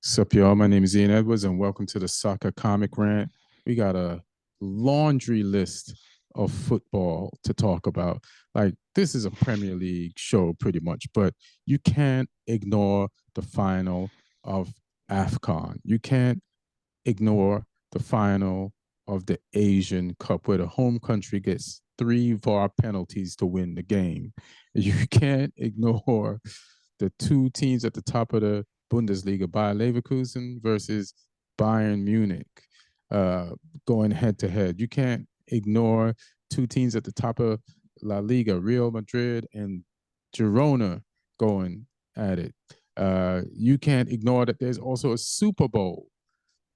Sup, y'all? My name is Ian Edwards, and welcome to the Soccer Comic Rant. We got a laundry list of football to talk about. Like, this is a Premier League show, pretty much, but you can't ignore the final of AFCON. You can't ignore the final of the Asian Cup, where the home country gets three VAR penalties to win the game. You can't ignore the two teams at the top of the Bundesliga, Bayer Leverkusen versus Bayern Munich, uh, going head to head. You can't ignore two teams at the top of La Liga, Real Madrid and Girona, going at it. You can't ignore that there's also a Super Bowl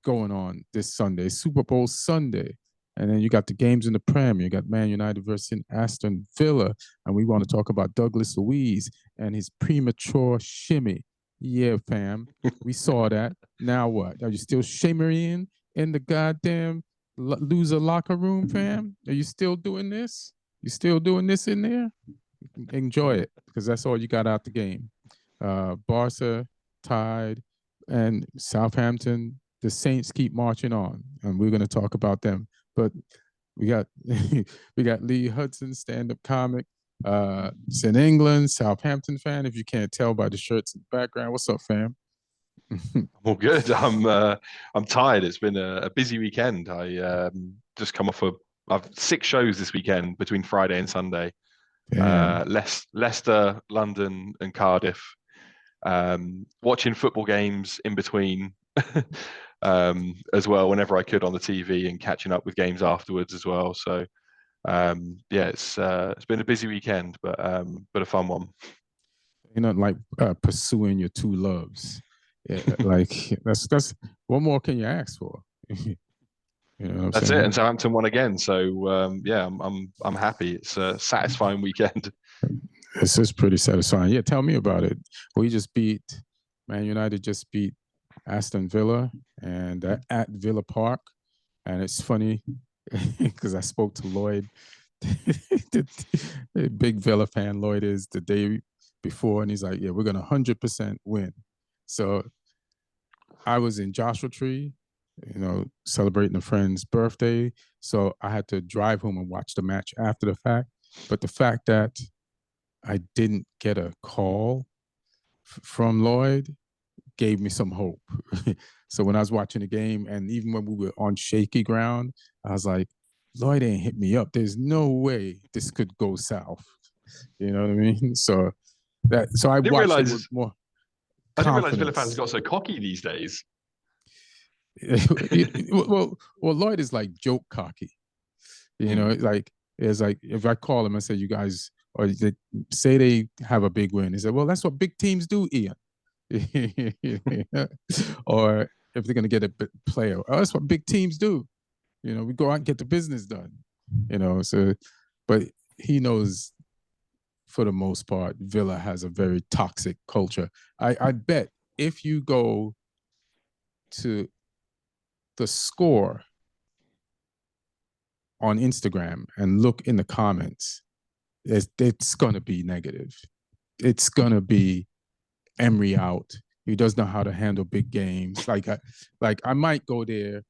going on this Sunday, Super Bowl Sunday. And then you got the games in the Prem. You got Man United versus Aston Villa. And we want to talk about Douglas Luiz and his premature shimmy. Yeah, fam. We saw that. Now what? Are you still shimmying in the goddamn loser locker room, fam? Are you still doing this? You still doing this in there? Enjoy it, because that's all you got out the game. Barca tied, and Southampton, the Saints keep marching on, and we're going to talk about them. But we got we got Lee Hudson, stand-up comic. It's in England, Southampton fan. If you can't tell by the shirts in the background, what's up, fam? Well, good. I'm tired. It's been a busy weekend. I just come off I've 6 shows this weekend between Friday and Sunday. Leicester, London, and Cardiff. Watching football games in between, as well, whenever I could on the TV, and catching up with games afterwards as well. So yeah, it's been a busy weekend, but a fun one. Like pursuing your two loves. Yeah, like that's what more can you ask for? What That's I'm it. saying? And Southampton won again. So yeah, I'm happy. It's a satisfying weekend. This is pretty satisfying. Yeah, tell me about it. We just beat Man United. Just beat Aston Villa, and at Villa Park. And it's funny because I spoke to Lloyd, the big Villa fan Lloyd is, the day before, and he's like, "Yeah, we're gonna 100% win." So I was in Joshua Tree, celebrating a friend's birthday. So I had to drive home and watch the match after the fact. But the fact that I didn't get a call from Lloyd gave me some hope. So when I was watching the game, and even when we were on shaky ground, I was like, Lloyd ain't hit me up. There's no way this could go south. You know what I mean? So I Didn't watched it realize with more I didn't realize Villa fans confidence. got so cocky these days. Well, Lloyd is like joke cocky. Mm. Like, it's like if I call him and say, you guys, or they say they have a big win, he said, well, that's what big teams do, Ian. Or if they're going to get a player, oh, that's what big teams do. We go out and get the business done. So, but he knows, for the most part, Villa has a very toxic culture. I bet if you go to the score on Instagram and look in the comments, it's going to be negative. It's going to be Emery out. He doesn't know how to handle big games. I might go there.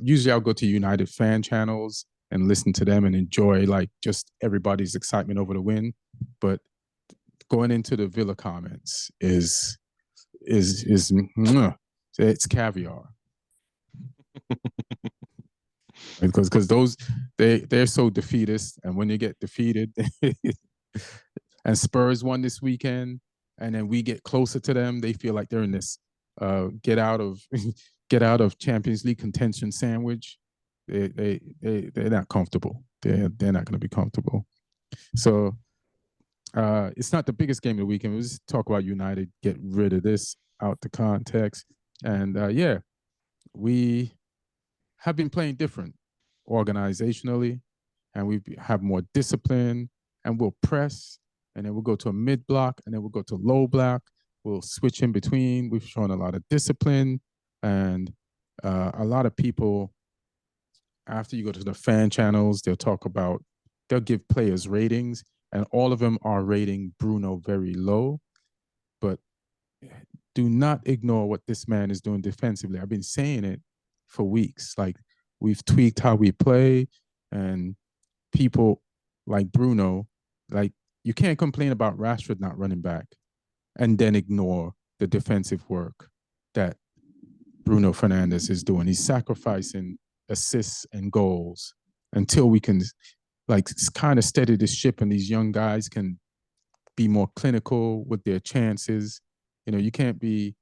Usually I'll go to United fan channels and listen to them and enjoy like just everybody's excitement over the win. But going into the Villa comments is it's caviar. Because those, they're so defeatist, and when you get defeated, and Spurs won this weekend, and then we get closer to them, they feel like they're in this get out of get out of Champions League contention sandwich. They're not comfortable. They're not going to be comfortable. So it's not the biggest game of the weekend. We'll just talk about United. Get rid of this out the context, and yeah, we have been playing different organizationally, and we have more discipline, and we'll press, and then we'll go to a mid block, and then we'll go to low block. We'll switch in between. We've shown a lot of discipline, and a lot of people, after you go to the fan channels, they'll give players ratings, and all of them are rating Bruno very low. But do not ignore what this man is doing defensively. I've been saying it for weeks. Like, we've tweaked how we play, and people like Bruno, like, you can't complain about Rashford not running back and then ignore the defensive work that Bruno Fernandes is doing. He's sacrificing assists and goals until we can, like, kind of steady the ship and these young guys can be more clinical with their chances. You know, you can't be,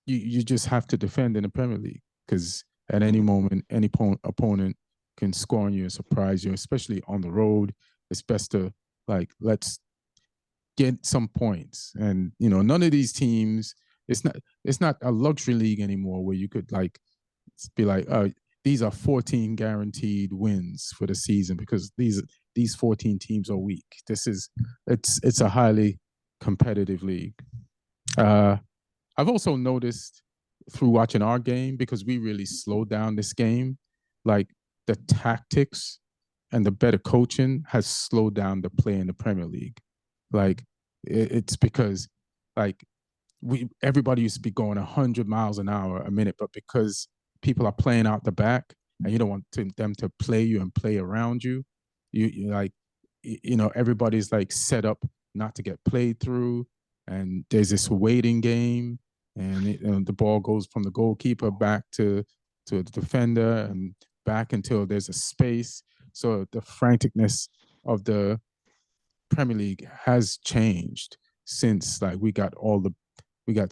you just have to defend in the Premier League, because at any moment, any opponent can score on you and surprise you, especially on the road. It's best to, like, let's get some points. And, you know, none of these teams, it's not a luxury league anymore where you could, like, be like, oh, these are 14 guaranteed wins for the season because these 14 teams are weak. It's a highly competitive league. I've also noticed through watching our game, because we really slowed down this game, like, the tactics and the better coaching has slowed down the play in the Premier League. Like, it's because, like, everybody used to be going 100 miles an hour a minute, but because people are playing out the back and you don't want them to play you and play around you, you like, you know, everybody's like set up not to get played through, and there's this waiting game, and the ball goes from the goalkeeper back to the defender and back until there's a space. So the franticness of the Premier League has changed since, like, we got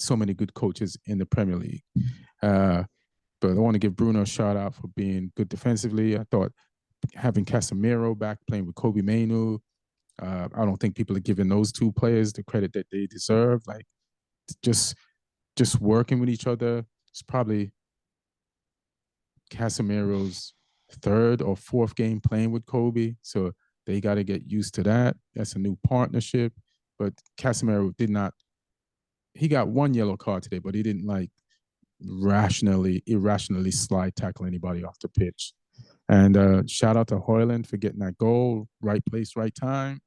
so many good coaches in the Premier League. But I want to give Bruno a shout out for being good defensively. I thought having Casemiro back playing with Kobe Mainoo, I don't think people are giving those two players the credit that they deserve. Like, just working with each other. It's probably Casemiro's third or fourth game playing with Kobe, so they got to get used to that. That's a new partnership. But Casemiro he got one yellow card today, but he didn't, like, irrationally slide tackle anybody off the pitch. And shout out to Hojllund for getting that goal, right place, right time,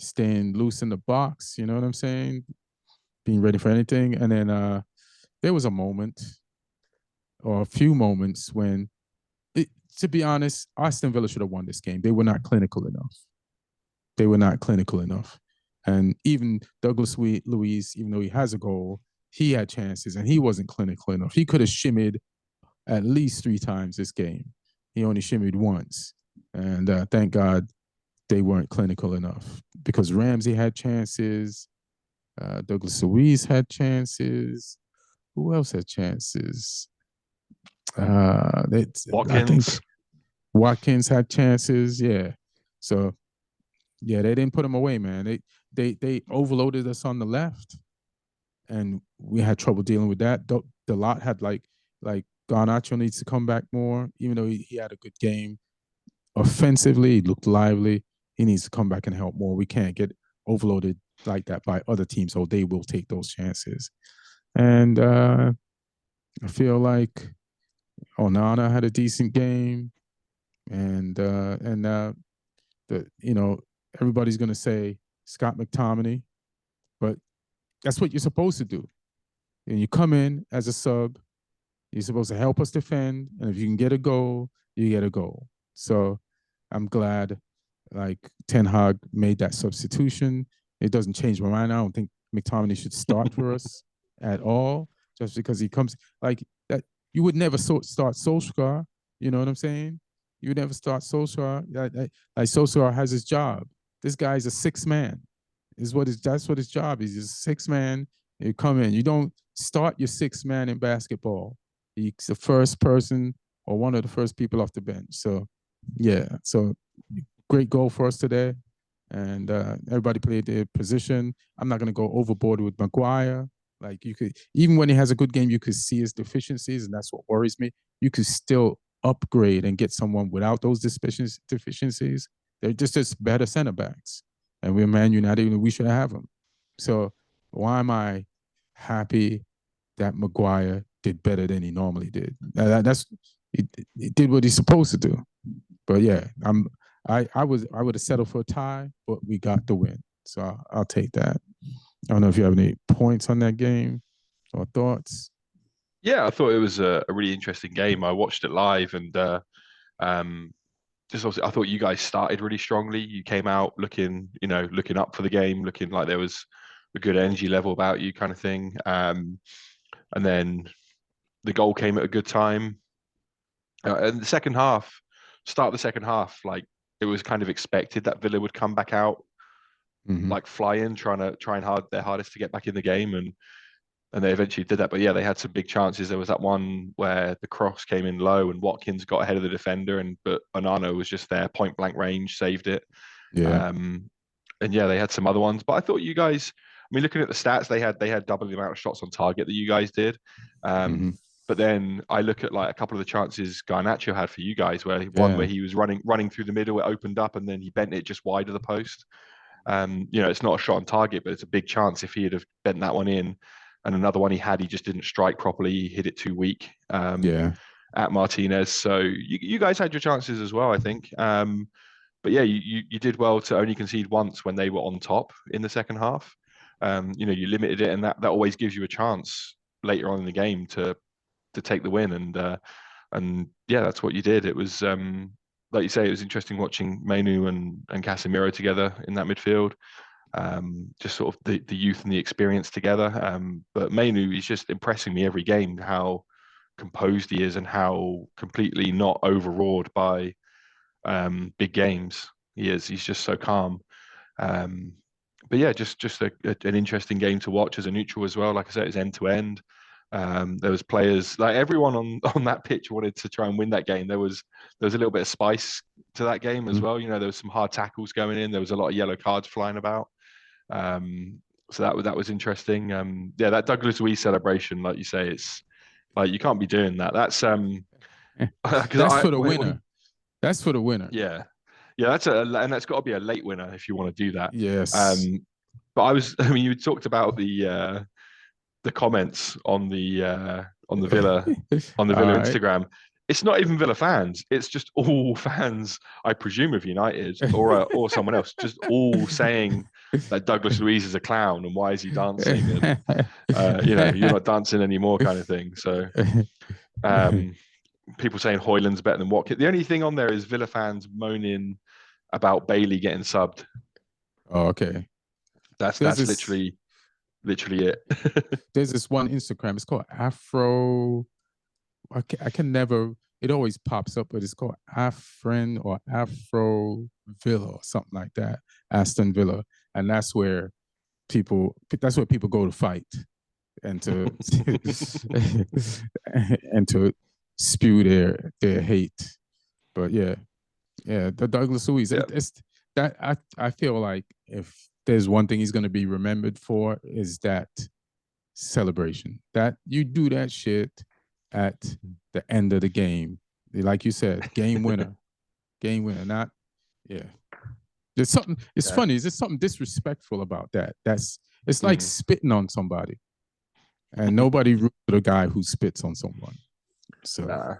staying loose in the box. You know what I'm saying? Being ready for anything. And then there was a moment, or a few moments, when, to be honest, Aston Villa should have won this game. They were not clinical enough. And even Douglas Luiz, even though he has a goal, he had chances and he wasn't clinical enough. He could have shimmied at least 3 times this game. He only shimmied once. And thank God they weren't clinical enough, because Ramsey had chances. Douglas Luiz had chances. Who else had chances? Watkins. I think Watkins had chances. Yeah. So, yeah, they didn't put them away, man. They overloaded us on the left, and we had trouble dealing with that. The lot had, like Garnacho needs to come back more, even though he had a good game. Offensively, he looked lively. He needs to come back and help more. We can't get overloaded like that by other teams, so they will take those chances. And I feel like Onana had a decent game, and everybody's gonna say Scott McTominay, but that's what you're supposed to do. And you come in as a sub, you're supposed to help us defend, and if you can get a goal, you get a goal. So I'm glad, like, Ten Hag made that substitution. It doesn't change my mind. I don't think McTominay should start for us at all, just because he comes like that. You would never start Solskjaer. You know what I'm saying? You would never start Solskjaer. Like, Solskjaer has his job. This guy's a 6th man. That's what his job is. He's a 6th man. You come in. You don't start your 6th man in basketball. He's the first person or one of the first people off the bench. So, yeah. So, great goal for us today. And everybody played their position. I'm not going to go overboard with Maguire. Like, you could, even when he has a good game, you could see his deficiencies, and that's what worries me. You could still upgrade and get someone without those deficiencies. They're just better center backs, and we're Man United, and we should have them. So why am I happy that Maguire did better than he normally did? He did what he's supposed to do. But yeah, I would have settled for a tie, but we got the win, so I'll take that. I don't know if you have any points on that game or thoughts. Yeah, I thought it was a really interesting game. I watched it live, and um, just obviously, I thought you guys started really strongly. You came out looking, looking up for the game, looking like there was a good energy level about you, kind of thing. And then the goal came at a good time. And the second half, start of the second half, like it was kind of expected that Villa would come back out Mm-hmm. like flying, trying their hardest to get back in the game, and they eventually did that. But yeah, they had some big chances. There was that one where the cross came in low and Watkins got ahead of the defender, but Onana was just there, point blank range, saved it. Yeah. Um, and yeah, they had some other ones. But I thought you guys, I mean, looking at the stats, they had double the amount of shots on target that you guys did. Mm-hmm. But then I look at like a couple of the chances Garnacho had for you guys, where Yeah. he was running through the middle, it opened up, and then he bent it just wide of the post. It's not a shot on target, but it's a big chance if he had have bent that one in. And another one he just didn't strike properly. He hit it too weak Yeah. at Martinez. So you guys had your chances as well, I think. But yeah, you did well to only concede once when they were on top in the second half. You limited it, and that always gives you a chance later on in the game to take the win. And yeah, that's what you did. It was like you say, it was interesting watching Mainu and Casemiro together in that midfield. Just sort of the youth and the experience together. But Mainu is just impressing me every game, how composed he is and how completely not overawed by big games he is. He's just so calm. Um, but yeah, just an interesting game to watch as a neutral as well. Like I said, it's end to end. There was players like everyone on that pitch wanted to try and win that game. There was a little bit of spice to that game as Mm-hmm. well. There was some hard tackles going in. There was a lot of yellow cards flying about. So that was interesting. Yeah, that Douglas Luiz celebration, like you say, it's like you can't be doing that. That's because That's I for the winner. That's for the winner. yeah, and that's got to be a late winner if you want to do that. Yes. But I mean, you talked about the comments on the Villa All right. Instagram. It's not even Villa fans. It's just all fans, I presume, of United or someone else, just all saying that Douglas Luiz is a clown and why is he dancing and you're not dancing anymore, kind of thing. So people saying Hojlund's better than Watkins. The only thing on there is Villa fans moaning about Bailey getting subbed. Oh, okay. That's There's that's this literally it. there's this one Instagram. It's called Afro. I can never. It always pops up, but it's called Afrin or Afro Villa or something like that. Aston Villa, and that's where people go to fight and to and to spew their hate. But yeah, the Douglas Luiz. Yeah. It's that I feel like if there's one thing he's going to be remembered for is that celebration. That you do that shit at the end of the game, like you said, game winner, game winner. Not yeah. There's something. It's Yeah. funny. Is there something disrespectful about that? It's like spitting on somebody, and nobody roots for the guy who spits on someone. So. Nah.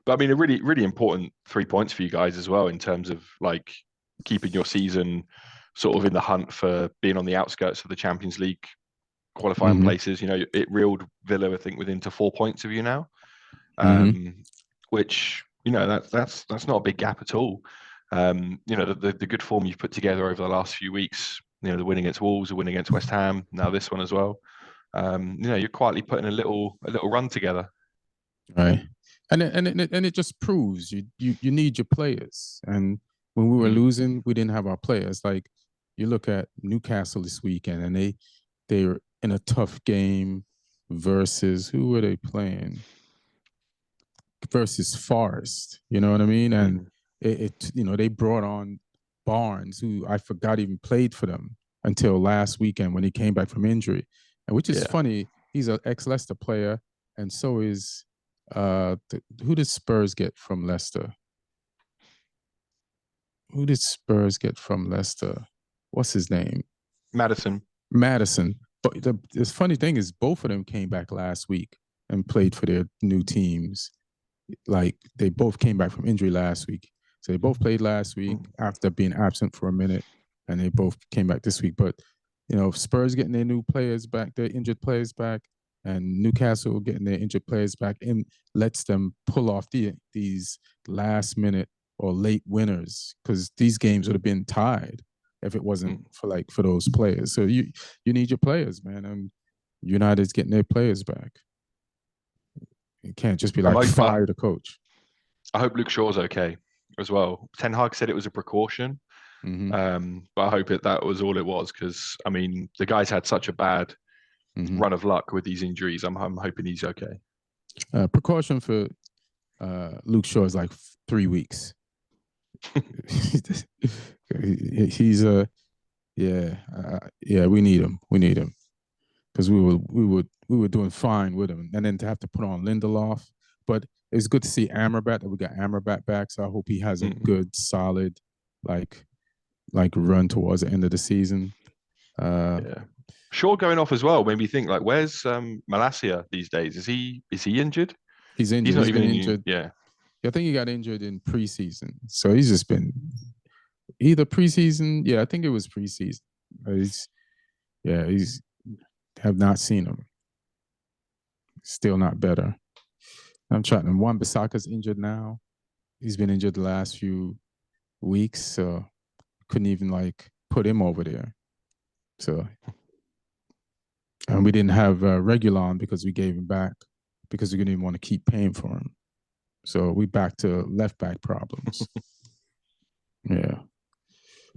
But I mean, a really, really important 3 points for you guys as well in terms of like keeping your season sort of in the hunt for being on the outskirts of the Champions League qualifying places. It reeled Villa, I think, within to 4 points of you now, which that's not a big gap at all. The good form you've put together over the last few weeks. The win against Wolves, the win against West Ham, now this one as well. You're quietly putting a little run together. Right. And it just proves you need your players. And when we were losing, we didn't have our players. Like you look at Newcastle this weekend, and they were in a tough game versus who were they playing? Versus Forest. You know what I mean? And they brought on Barnes, who I forgot even played for them until last weekend when he came back from injury. And which is funny, he's an ex-Leicester player, and so is who did Spurs get from Leicester? Who did Spurs get from Leicester? What's his name? Maddison. But the funny thing is, both of them came back last week and played for their new teams. Like they both came back from injury last week. So they both played last week after being absent for a minute, and they both came back this week. But Spurs getting their new players back, their injured players back, and Newcastle getting their injured players back, and lets them pull off these last minute or late winners, because these games would have been tied if it wasn't for those players. So you need your players, man, and United's getting their players back. You can't just be like fire the coach. I hope Luke Shaw's okay as well. Ten Hag said it was a precaution, but I hope that was all it was, because I mean the guy's had such a bad run of luck with these injuries. I'm hoping he's okay. Precaution for Luke Shaw is like 3 weeks. He's we need him. We need him, because we were doing fine with him, and then to have to put on Lindelof. But it's good to see Amrabat, that we got Amrabat back. So I hope he has a good, solid, like run towards the end of the season. Shaw going off as well made me think, like, where's Malacia these days? Is he injured? He's injured. He's not even injured. Yeah, I think he got injured in preseason. So he's just been either preseason. Yeah, I think it was preseason. He's have not seen him. Still not better. I'm trying. And Wan-Bissaka's injured now. He's been injured the last few weeks, so couldn't even put him over there. So, and we didn't have Regulon because we gave him back because we didn't even want to keep paying for him. So we back to left back problems. Yeah,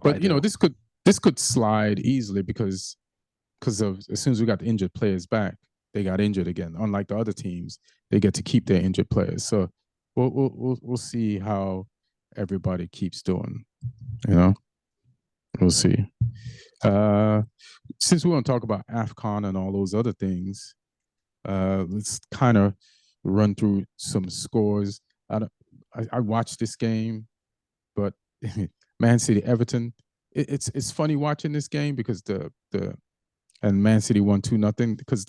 but this could slide easily because of as soon as we got the injured players back, they got injured again. Unlike the other teams, they get to keep their injured players. So we'll see how everybody keeps doing. We'll see. Since we want to talk about AFCON and all those other things, let's kind of run through some scores. I watched this game, but Man City Everton. It's funny watching this game because and Man City won 2-0 because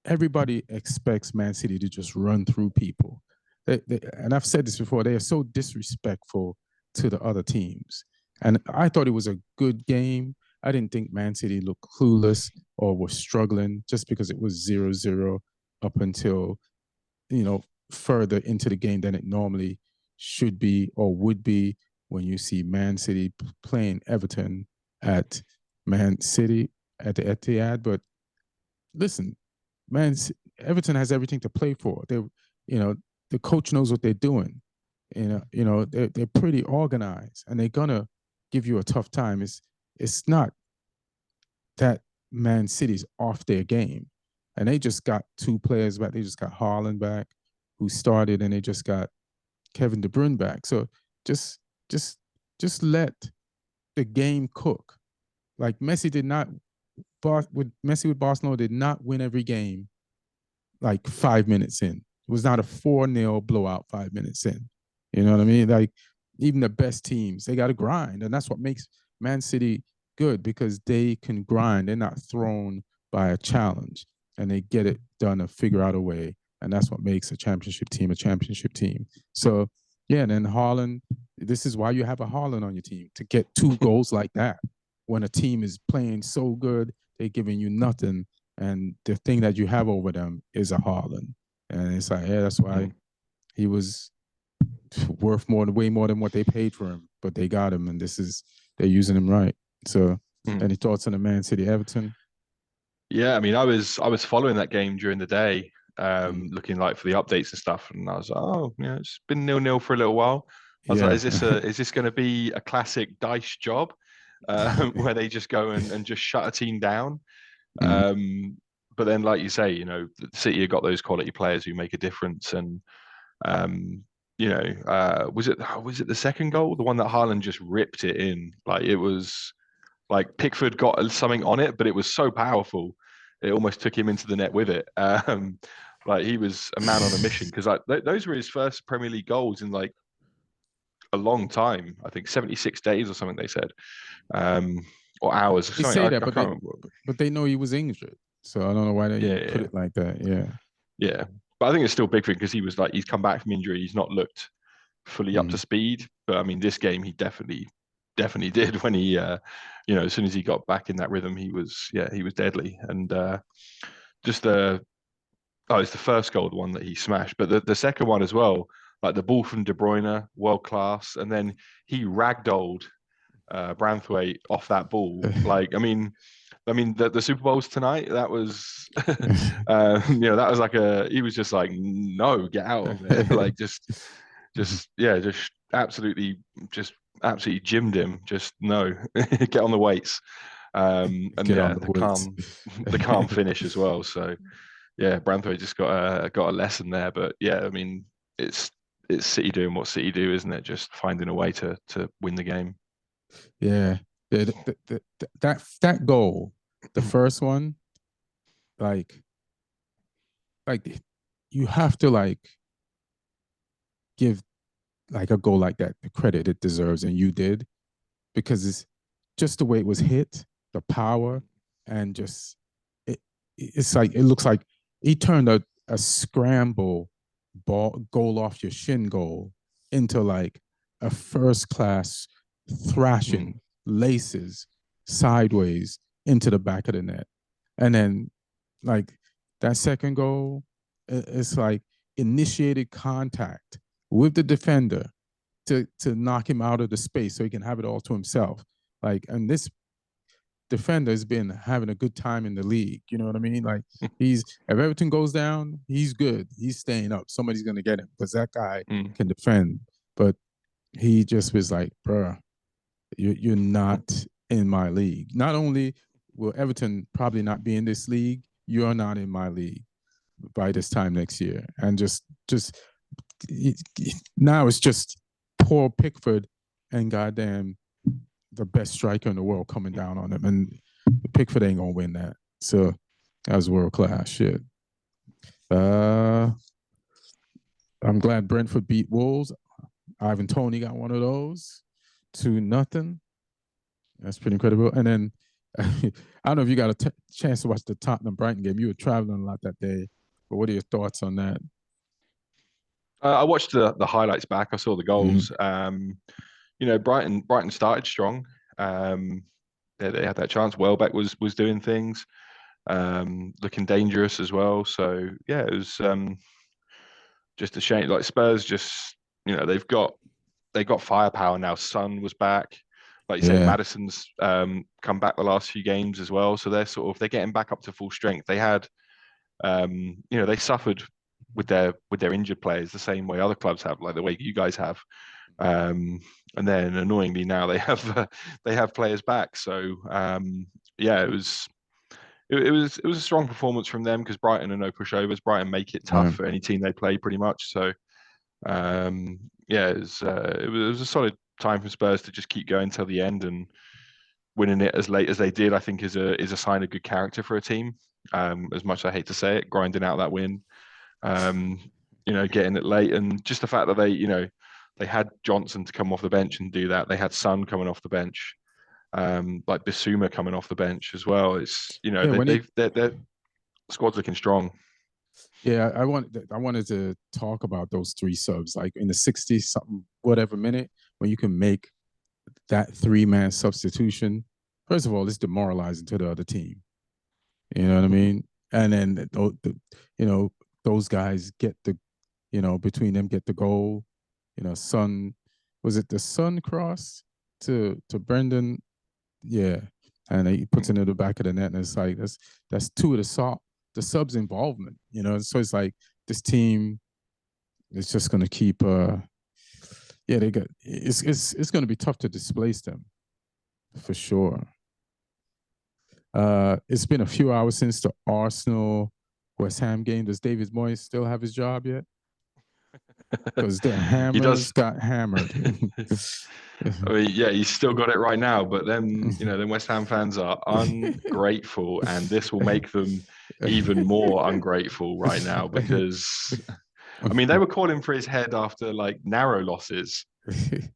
everybody expects Man City to just run through people. And I've said this before, they are so disrespectful to the other teams. And I thought it was a good game. I didn't think Man City looked clueless or was struggling just because it was 0-0 up until, further into the game than it normally should be or would be when you see Man City playing Everton at Man City at the Etihad. But listen, Everton has everything to play for. The coach knows what they're doing. They're pretty organized, and they're gonna give you a tough time. It's not that Man City's off their game, and they just got 2 players back. They just got Hojllund back, who started, and they just got Kevin De Bruyne back. So just let the game cook. Like Messi with Barcelona did not win every game like 5 minutes in. It was not a 4-0 blowout 5 minutes in. You know what I mean? Like even the best teams, they got to grind. And that's what makes Man City good, because they can grind. They're not thrown by a challenge, and they get it done and figure out a way. And that's what makes a championship team a championship team. So, yeah, and then Haaland, this is why you have a Haaland on your team, to get 2 goals like that. When a team is playing so good, they're giving you nothing, and the thing that you have over them is a Haaland. And it's like, yeah, that's why he was worth way more than what they paid for him. But they got him, and they're using him right. So, any thoughts on the Man City Everton? Yeah, I mean, I was following that game during the day, looking for the updates and stuff, and I was like, oh, it's been 0-0 for a little while. I was like, is this going to be a classic Dice job, where they just go and just shut a team down? But then, like you say, City have got those quality players who make a difference, and was it the second goal, the one that Haaland just ripped it in? Like, it was like Pickford got something on it, but it was so powerful, it almost took him into the net with it. Like, he was a man on a mission, because those were his first Premier League goals in like a long time. I think 76 days or something they said, or hours. They say that, but they know he was injured, so I don't know why they put it like that. Yeah, but I think it's still a big thing, because he's come back from injury. He's not looked fully up to speed, but I mean, this game he definitely definitely did when he, as soon as he got back in that rhythm, he was deadly. And just it's the first goal, the one that he smashed, but the second one as well, like the ball from De Bruyne, world class, and then he ragdolled Branthwaite off that ball. Like, the Super Bowls tonight, that was, that was like he was just like, no, get out of there, like just absolutely, absolutely gymmed him. Just no, get on the weights, and Get on the weights. calm finish as well. So yeah, Branthwaite just got a lesson there. But yeah, it's City doing what City do, isn't it? Just finding a way to win the game. Yeah, yeah. That goal, the first one, like you have to give like a goal like that the credit it deserves, and you did, because it's just the way it was hit, the power, and just it's like it looks like he turned a scramble goal off your shin goal into like a first class thrashing laces sideways into the back of the net. And then like that second goal, it's like initiated contact with the defender to knock him out of the space so he can have it all to himself. Like, and this defender has been having a good time in the league. You know what I mean? Like, if everything goes down, he's good. He's staying up. Somebody's gonna get him because that guy can defend. But he just was like, bruh, you're not in my league. Not only will Everton probably not be in this league, you're not in my league by this time next year. And just now it's just poor Pickford and goddamn the best striker in the world coming down on him, and Pickford ain't gonna win that. So that was world class shit. I'm glad Brentford beat Wolves. Ivan Toney got one of those, 2-0. That's pretty incredible. And then I don't know if you got a chance to watch the Tottenham Brighton game. You were traveling a lot that day, but what are your thoughts on that? I watched the highlights back. I saw the goals. Brighton started strong. They had that chance. Welbeck was doing things, looking dangerous as well. So yeah, it was just a shame. Like Spurs, just they've got firepower now. Son was back, like you said. Maddison's come back the last few games as well. So they're getting back up to full strength. They had, they suffered with their injured players the same way other clubs have, like the way you guys have. And then annoyingly now they have players back. So yeah, it was a strong performance from them because Brighton are no pushovers. Brighton make it tough for any team they play pretty much. So yeah, it was a solid time for Spurs to just keep going till the end, and winning it as late as they did, I think is a sign of good character for a team. As much as I hate to say it, grinding out that win, getting it late, and just the fact that they had Johnson to come off the bench and do that. They had Son coming off the bench, like Bissouma coming off the bench as well. It's their squad's looking strong. Yeah, I wanted to talk about those three subs, like in the 60 something whatever minute when you can make that 3-man substitution. First of all, it's demoralizing to the other team. You know what I mean? And then those guys get between them get the goal. Son, was it the Son cross to Brendan? Yeah, and he puts it in the back of the net, and it's like that's two of the subs involvement. So it's like this team is just going to keep. It's going to be tough to displace them, for sure. It's been a few hours since the Arsenal West Ham game. Does David Moise still have his job yet? Because the Hammers got hammered. I mean, yeah, he's still got it right now, but then then West Ham fans are ungrateful, and this will make them even more ungrateful right now because they were calling for his head after like narrow losses. These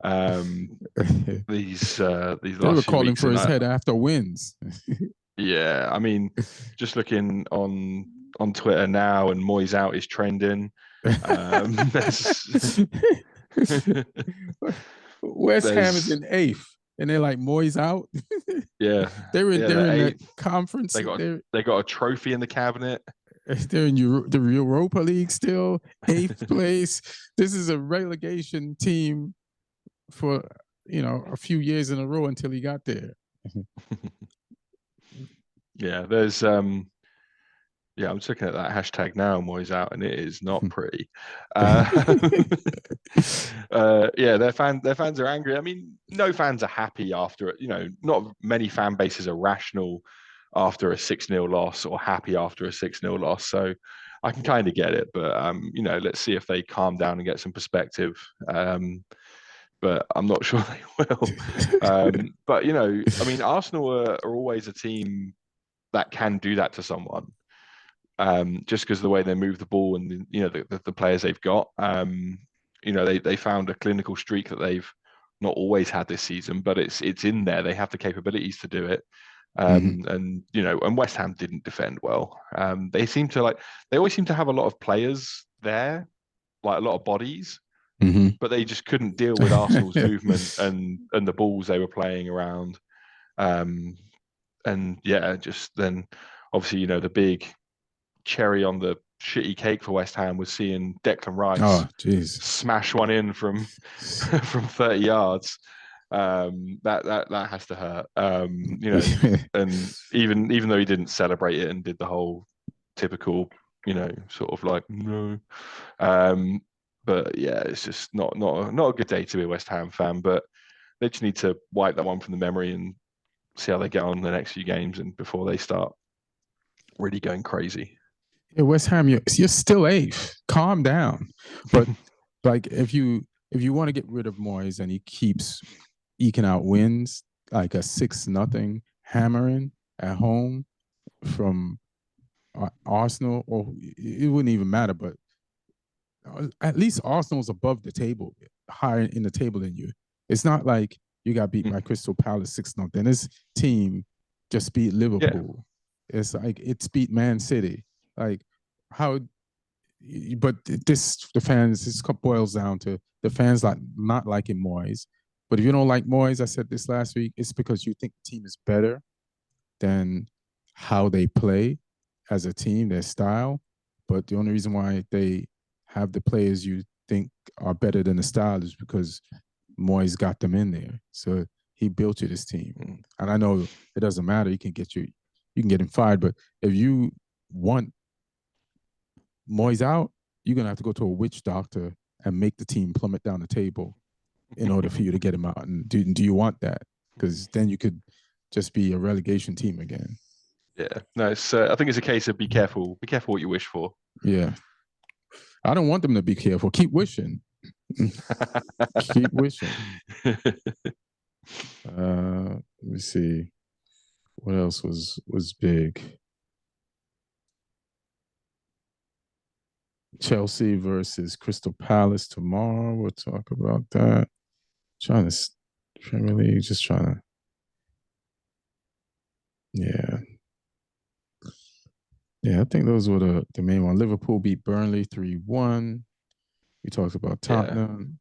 last they were calling for his head after wins. Yeah, just looking on Twitter now, and Moyes out is trending. West Ham is in 8th. and they're like Moise out. Yeah, they're yeah, in they're that eighth. conference. They got a trophy in the cabinet. They're in the Europa League still, 8th place. This is a relegation team for a few years in a row until he got there. Yeah, there's yeah, I'm just looking at that hashtag now, Moise out, and it is not pretty. Yeah, their fans are angry. I mean, no fans are happy after it. Not many fan bases are rational after a 6-0 loss or happy after a 6-0 loss. So I can kind of get it, but let's see if they calm down and get some perspective. But I'm not sure they will. But I mean, Arsenal are always a team that can do that to someone. Just because of the way they move the ball and the players they've got. They found a clinical streak that they've not always had this season, but it's in there. They have the capabilities to do it. And West Ham didn't defend well. They always seem to have a lot of players there, like a lot of bodies, but they just couldn't deal with Arsenal's movement and the balls they were playing around. And yeah, just then obviously the big cherry on the shitty cake for West Ham was seeing Declan Rice smash one in from 30 yards. That has to hurt. And even though he didn't celebrate it and did the whole typical, sort of like no. But yeah, it's just not a good day to be a West Ham fan. But they just need to wipe that one from the memory and see how they get on the next few games and before they start really going crazy. Yeah, West Ham, you're still 8th. Calm down. But like if you want to get rid of Moyes and he keeps eking out wins, like a 6-0 hammering at home from Arsenal, or it wouldn't even matter. But at least Arsenal's above the table, higher in the table than you. It's not like you got beat by Crystal Palace 6-0. Then this team just beat Liverpool. Yeah. It's like it's beat Man City. Like how, but the fans, this boils down to the fans not liking Moyes. But if you don't like Moyes, I said this last week, it's because you think the team is better than how they play as a team, their style. But the only reason why they have the players you think are better than the style is because Moyes got them in there. So he built you this team. And I know it doesn't matter. You can get him fired. But if you want Moyes out, you're going to have to go to a witch doctor and make the team plummet down the table in order for you to get him out. And do you want that? Because then you could just be a relegation team again. Yeah, no, it's. I think it's a case of be careful what you wish for. Yeah, I don't want them to be careful. Keep wishing. Keep wishing. Let me see. What else was big? Chelsea versus Crystal Palace tomorrow. We'll talk about that. Premier League, just trying to. Yeah. Yeah, I think those were the main one. Liverpool beat Burnley 3-1. We talked about Tottenham.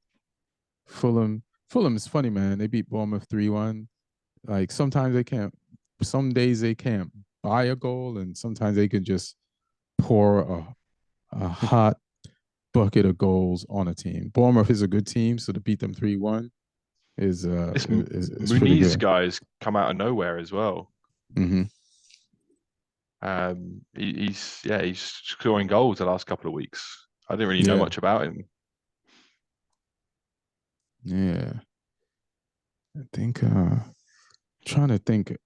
Yeah. Fulham is funny, man. They beat Bournemouth 3-1. Like sometimes they can't. Some days they can't buy a goal, and sometimes they can just pour a hot bucket of goals on a team. Bournemouth is a good team, so to beat them 3-1 is Muniz guys come out of nowhere as well. Mm-hmm. He's scoring goals the last couple of weeks. I didn't really know much about him. Yeah, I think trying to think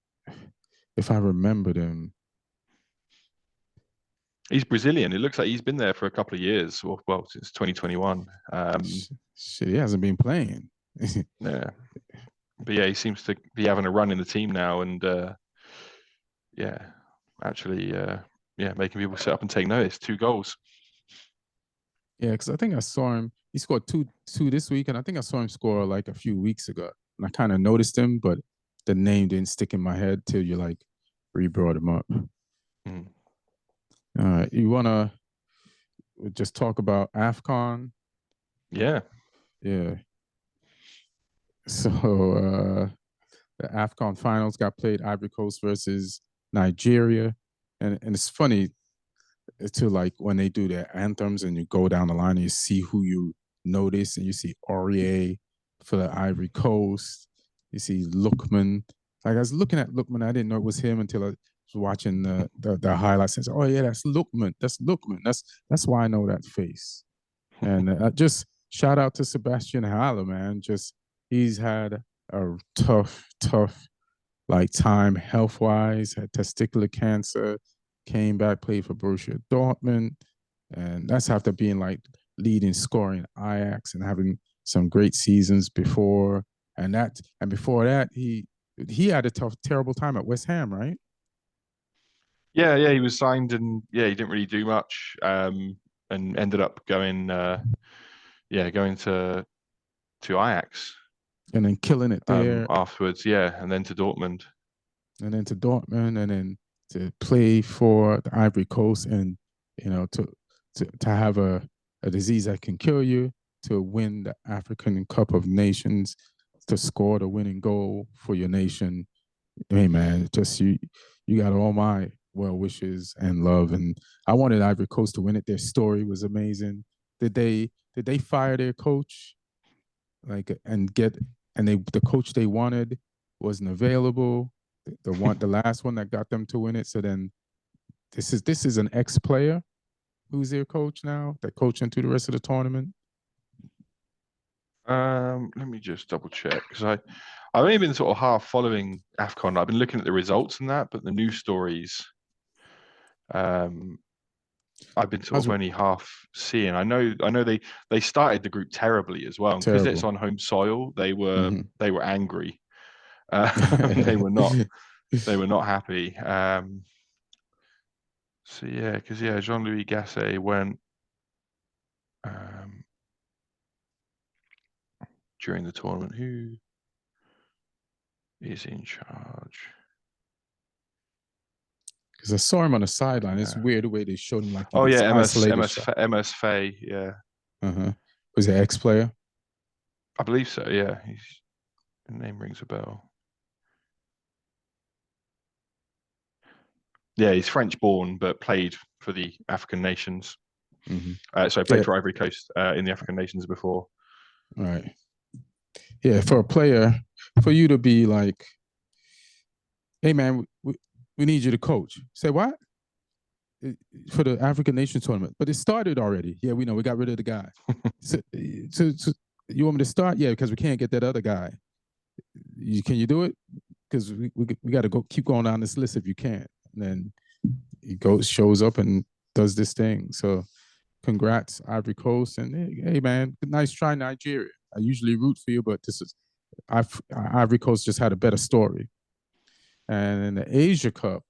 if I remembered him. He's Brazilian. It looks like he's been there for a couple of years. Well, since 2021. Shit, he hasn't been playing. Yeah, but yeah, he seems to be having a run in the team now, and making people sit up and take notice. 2 goals. Yeah, because I think I saw him. He scored two this week, and I think I saw him score like a few weeks ago. And I kind of noticed him, but the name didn't stick in my head till you like re-brought him up. Mm. All right, you want to just talk about AFCON? Yeah. Yeah. So the AFCON finals got played, Ivory Coast versus Nigeria. And it's funny to like when they do their anthems and you go down the line and you see who you notice and you see Aurier for the Ivory Coast. You see Lookman. Like I was looking at Lookman, I didn't know it was him until I was watching the highlights and said, "Oh yeah, that's Lookman. That's Lookman. That's why I know that face." And just shout out to Sebastian Haller, man. Just he's had a tough like time health wise. Had testicular cancer, came back, played for Borussia Dortmund, and that's after being like leading scoring Ajax and having some great seasons before. And before that, he had a terrible time at West Ham, right? Yeah, he was signed, and yeah, he didn't really do much, and ended up going to Ajax, and then killing it there afterwards. Yeah, and then to Dortmund, and then to play for the Ivory Coast, and to have a disease that can kill you, to win the African Cup of Nations, to score the winning goal for your nation. Hey man, just you got all my well wishes and love, and I wanted Ivory Coast to win it. Their story was amazing. Did they fire their coach? The coach they wanted wasn't available. The last one that got them to win it. So then this is an ex-player who's their coach now, that coach into the rest of the tournament. Let me just double check, because I've only been sort of half following AFCON. I've been looking at the results and that, but the news stories, I've been sort of only half seeing. I know they started the group terribly as well, because it's on home soil. They were angry. They were not happy. So yeah, because Jean-Louis Gasset went during the tournament. Who is in charge? Because I saw him on the sideline. It's weird the way they showed him like MS Faye, yeah. Was he an ex-player? I believe so, yeah. His name rings a bell. Yeah, he's French-born, but played for the African nations. So I played for Ivory Coast in the African nations before. Right. Yeah, for a player, for you to be like, hey man, we need you to coach. Say what? For the African Nations tournament. But it started already. Yeah, we know. We got rid of the guy. so you want me to start? Yeah, because we can't get that other guy. Can you do it? Because we got to keep going down this list if you can. And then he shows up and does this thing. So congrats, Ivory Coast. And hey man, nice try, Nigeria. I usually root for you, but Ivory Coast just had a better story. And in the Asia Cup,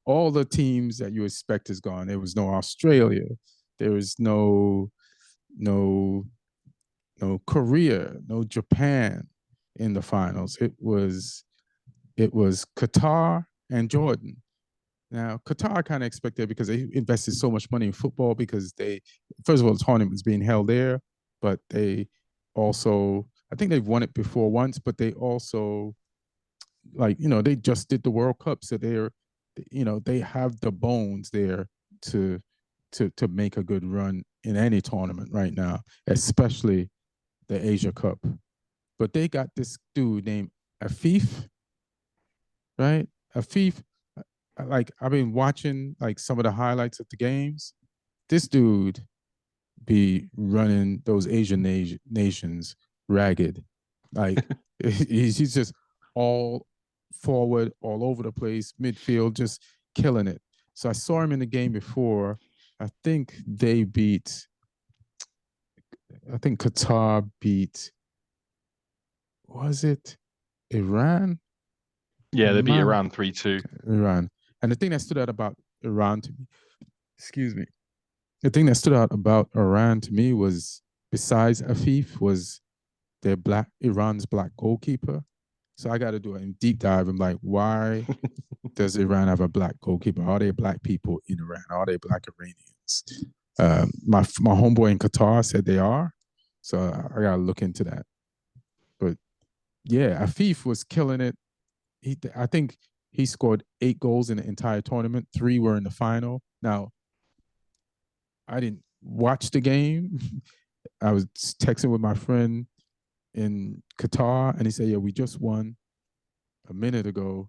all the teams that you expect is gone. There was no Australia. There was no Korea, no Japan in the finals. It was Qatar and Jordan. Now, Qatar kind of expected, because they invested so much money in football, because first of all, the tournament was being held there, but they also, I think they've won it before once, but they also, they just did the World Cup. So they have the bones there to make a good run in any tournament right now, especially the Asia Cup. But they got this dude named Afif, right? Afif, like I've been watching like some of the highlights of the games. This dude be running those Asian nations ragged. Like he's just all forward, all over the place, midfield, just killing it. So I saw him in the game before. I think Qatar beat, was it Iran? Yeah, they beat Iran 3-2. Iran. And the thing that stood out about Iran to me, the thing that stood out about Iran to me was, besides Afif, was Iran's black goalkeeper. So I got to do a deep dive. I'm like, why does Iran have a black goalkeeper? Are they black people in Iran? Are they black Iranians? My homeboy in Qatar said they are. So I got to look into that. But yeah, Afif was killing it. I think he scored 8 goals in the entire tournament. 3 were in the final. Now, I didn't watch the game. I was texting with my friend in Qatar, and he said, "Yeah, we just won a minute ago,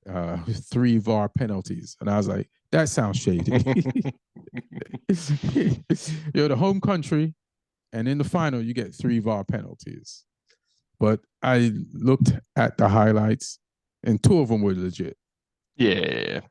3 VAR penalties," and I was like, "That sounds shady." You're the home country, and in the final, you get 3 VAR penalties. But I looked at the highlights, and 2 of them were legit. Yeah,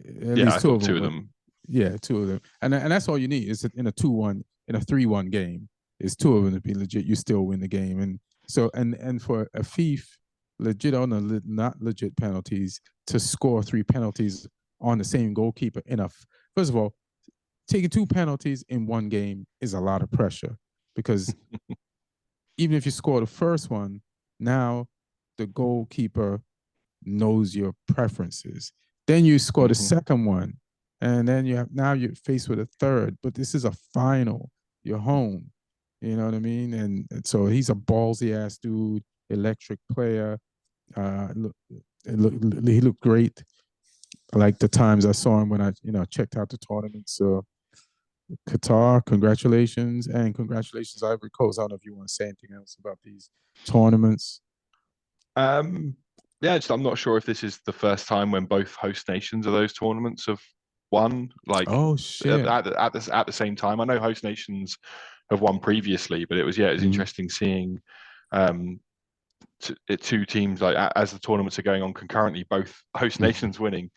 At yeah. I least 2 of thought them two of were. them. Yeah, 2 of them, and that's all you need. Is in a 2-1, in a 3-1 game. Is 2 of them to be legit. You still win the game, and so and for a thief, legit or not legit penalties, to score 3 penalties on the same goalkeeper enough. First of all, taking 2 penalties in one game is a lot of pressure, because even if you score the first one, now the goalkeeper knows your preferences. Then you score the second one, and then you're faced with a third. But this is a final. You're home. You know what I mean? And so he's a ballsy ass dude, electric player. Look, he looked great. Like the times I saw him when I checked out the tournament. So Qatar, congratulations, and congratulations Ivory Coast. I don't know if you want to say anything else about these tournaments. Um, yeah, I'm not sure if this is the first time when both host nations of those tournaments have won, like Oh shit! at the same time. I know host nations have won previously, but it was Mm-hmm. interesting seeing um, 2 teams like as the tournaments are going on concurrently, both host Mm-hmm. nations winning.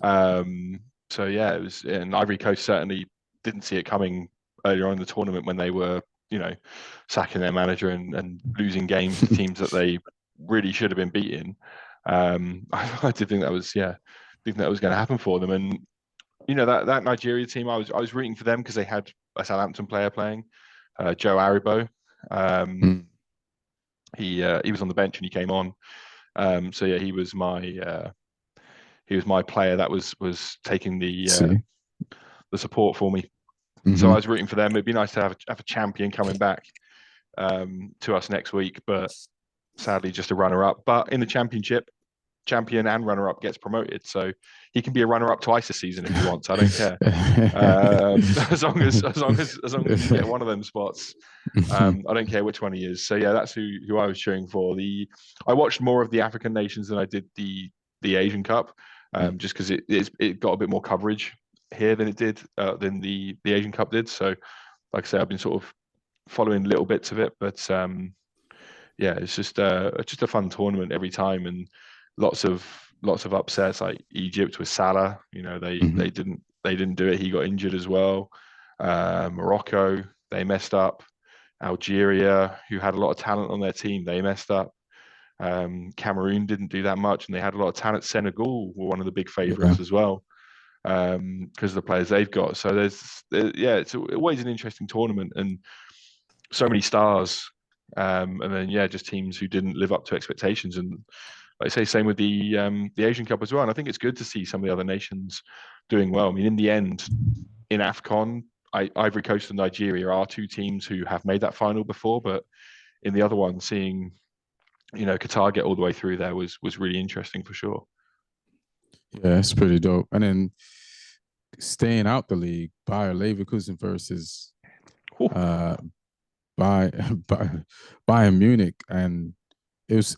So yeah, it was, and Ivory Coast certainly didn't see it coming earlier on in the tournament when they were, sacking their manager and losing games to teams that they really should have been beating. I did think that was, think that was going to happen for them. And that Nigeria team, I was rooting for them because they had a Southampton player playing, Joe Aribo. Um, Mm. he was on the bench and he came on. So yeah, he was my player that was taking See. the support for me. So I Mm-hmm. was rooting for them. It'd be nice to have a champion coming back to us next week, but sadly just a runner up. But in the championship, champion and runner up gets promoted, so he can be a runner up twice a season if he wants. I don't care. As long as you get one of them spots, I don't care which one he is. So yeah, that's who I was cheering for. I watched more of the African nations than I did the Asian Cup, just because it got a bit more coverage here than it did than the Asian Cup did. So like I say, I've been sort of following little bits of it, but yeah, it's just a fun tournament every time, and lots of upsets. Like Egypt with Salah, they Mm-hmm. they didn't do it. He got injured as well. Morocco, they messed up. Algeria, who had a lot of talent on their team, they messed up. Cameroon didn't do that much, and they had a lot of talent. Senegal were one of the big Yeah. favourites as well, because of the players they've got. So yeah, it's always an interesting tournament, and so many stars. And then yeah, just teams who didn't live up to expectations. And like I say, same with the Asian Cup as well. And I think it's good to see some of the other nations doing well. I mean, in the end, in AFCON, Ivory Coast and Nigeria are 2 teams who have made that final before, but in the other one, seeing Qatar get all the way through there was really interesting for sure. Yeah, it's pretty dope. And then staying out the league, Bayer Leverkusen versus Whew. uh by Bayern Munich, and it was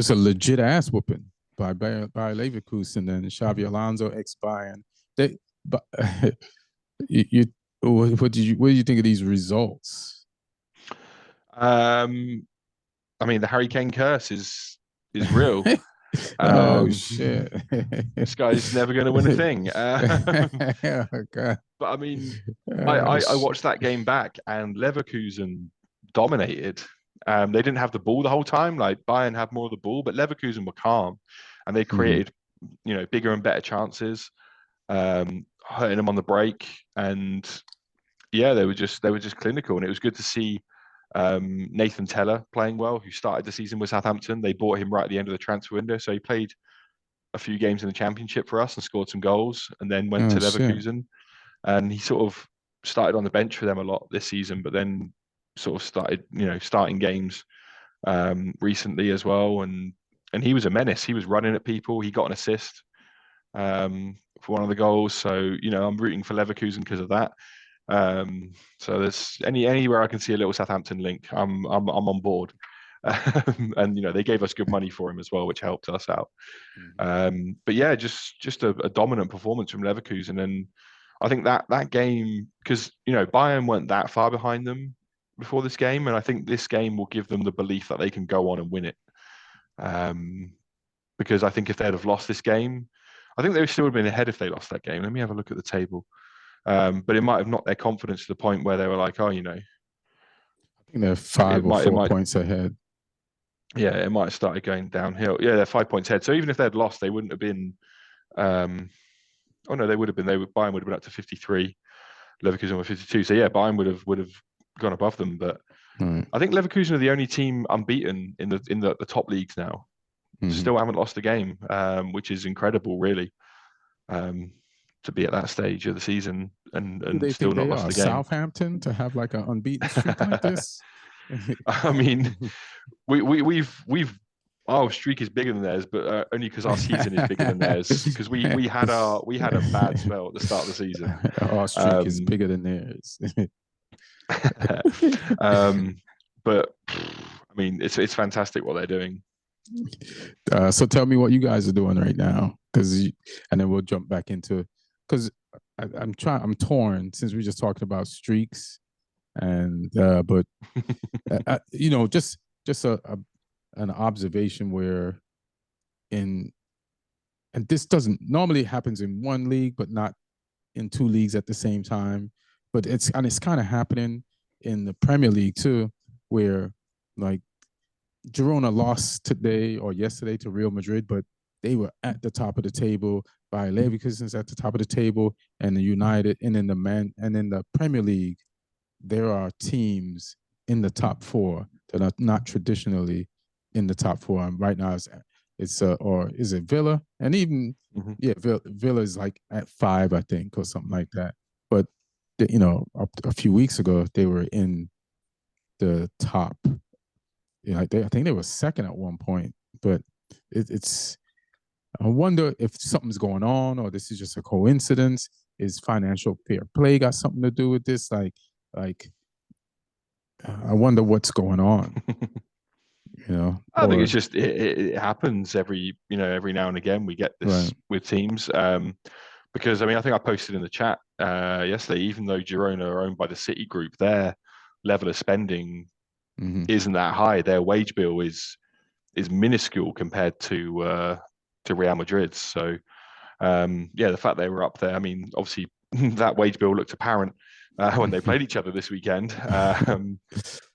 a legit ass whooping by Bayer Leverkusen and Xavi Alonso ex Bayern. They but you what do you think of these results? Um, I mean, the Harry Kane curse is real. Oh Um, shit. this guy's never going to win a thing. Oh god. But I mean, Oh I shit. watched that game back, and Leverkusen dominated. They didn't have the ball the whole time. Like Bayern had more of the ball, but Leverkusen were calm, and they Mhm. created bigger and better chances, hurting them on the break. And yeah, they were just clinical, and it was good to see Nathan Teller playing well, who started the season with Southampton. They bought him right at the end of the transfer window, so he played a few games in the Championship for us and scored some goals, and then went Oh to shit. Leverkusen. And he sort of started on the bench for them a lot this season, but then sort of started, starting games recently as well, and he was a menace. He was running at people. He got an assist for one of the goals. So I'm rooting for Leverkusen because of that. So there's anywhere I can see a little Southampton link, I'm on board. And they gave us good money for him as well, which helped us out. But yeah, just a dominant performance from Leverkusen, and I think that game, because Bayern weren't that far behind them before this game, and I think this game will give them the belief that they can go on and win it. Because I think if they'd have lost this game, I think they would still have been ahead if they lost that game. Let me have a look at the table. But it might have knocked their confidence to the point where they were like, oh, I think they're 5 or 4 points ahead. Yeah, it might have started going downhill. Yeah, they're 5 points ahead. So even if they'd lost, they wouldn't have been. Oh no, they would have been. Bayern would have been up to 53. Leverkusen were 52. So yeah, Bayern would have gone above them. But I think Leverkusen are the only team unbeaten in the top leagues now. Still haven't lost a game, which is incredible, really. To be at that stage of the season and still not lost a game. Southampton to have like an unbeaten streak like this. I mean, we've our streak is bigger than theirs, but only because our season is bigger than theirs. Because we had a bad spell at the start of the season. Our streak is bigger than theirs. But I mean, it's fantastic what they're doing. So tell me what you guys are doing right now, and then we'll jump back into, because I'm torn, since we're just talking about streaks, and but just an observation where and this doesn't normally happens in one league, but not in two leagues at the same time. But it's kind of happening in the Premier League too, where like Girona lost today or yesterday to Real Madrid, but they were at the top of the table. Bayer Leverkusen's at the top of the table, and the United, and in the Premier League, there are teams in the top four that are not traditionally in the top four. And right now, it's or is it Villa? And even Villa is like at 5, I think, or something like that. But a few weeks ago, they were in the top. I think they were second at one point, but it's. I wonder if something's going on, or this is just a coincidence. Is financial fair play got something to do with this? I wonder what's going on. I think it's just it happens every now and again. We get this with teams. Because I think I posted in the chat yesterday, even though Girona are owned by the City Group, their level of spending isn't that high. Their wage bill is minuscule compared to Real Madrid's. So the fact they were up there, obviously that wage bill looked apparent when they played each other this weekend.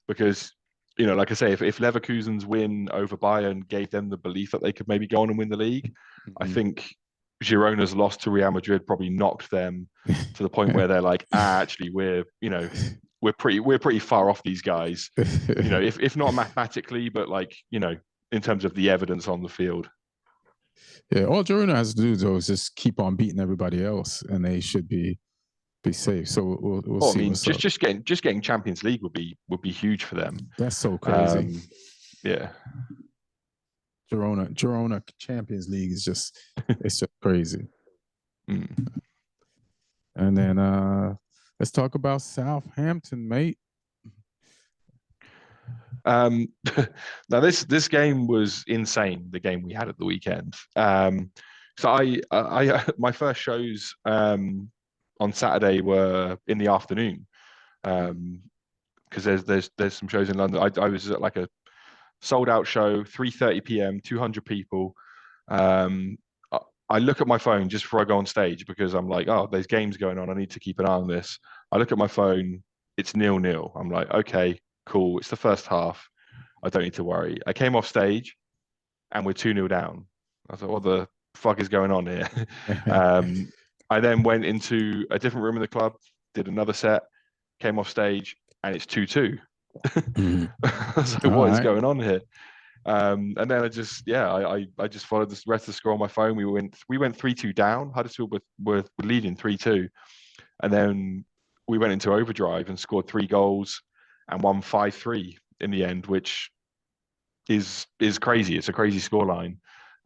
Because like I say, if Leverkusen's win over Bayern gave them the belief that they could maybe go on and win the league, I think Girona's loss to Real Madrid probably knocked them to the point where they're like, actually, we're pretty far off these guys. If not mathematically, but in terms of the evidence on the field. Yeah, all Girona has to do though is just keep on beating everybody else, and they should be safe. So we'll see. Just getting Champions League would be huge for them. That's so crazy. Yeah. Girona Champions League is just it's just crazy. And then let's talk about Southampton, mate. Now this game was insane. The game we had at the weekend. So I my first shows on Saturday were in the afternoon, because there's some shows in London. I was at like a sold out show, 3:30 p.m., 200 people. I look at my phone just before I go on stage, because I'm like, oh, there's games going on. I need to keep an eye on this. I look at my phone, it's 0-0. I'm like, okay, cool. It's the first half. I don't need to worry. I came off stage and we're 2-0 down. I thought, what the fuck is going on here? I then went into a different room in the club, did another set, came off stage, and it's 2-2. I was like, what is going on here? And then I just followed the rest of the score on my phone. We went 3-2 down. Huddersfield were leading 3-2, and then we went into overdrive and scored 3 goals and won 5-3 in the end, which is crazy. It's a crazy scoreline.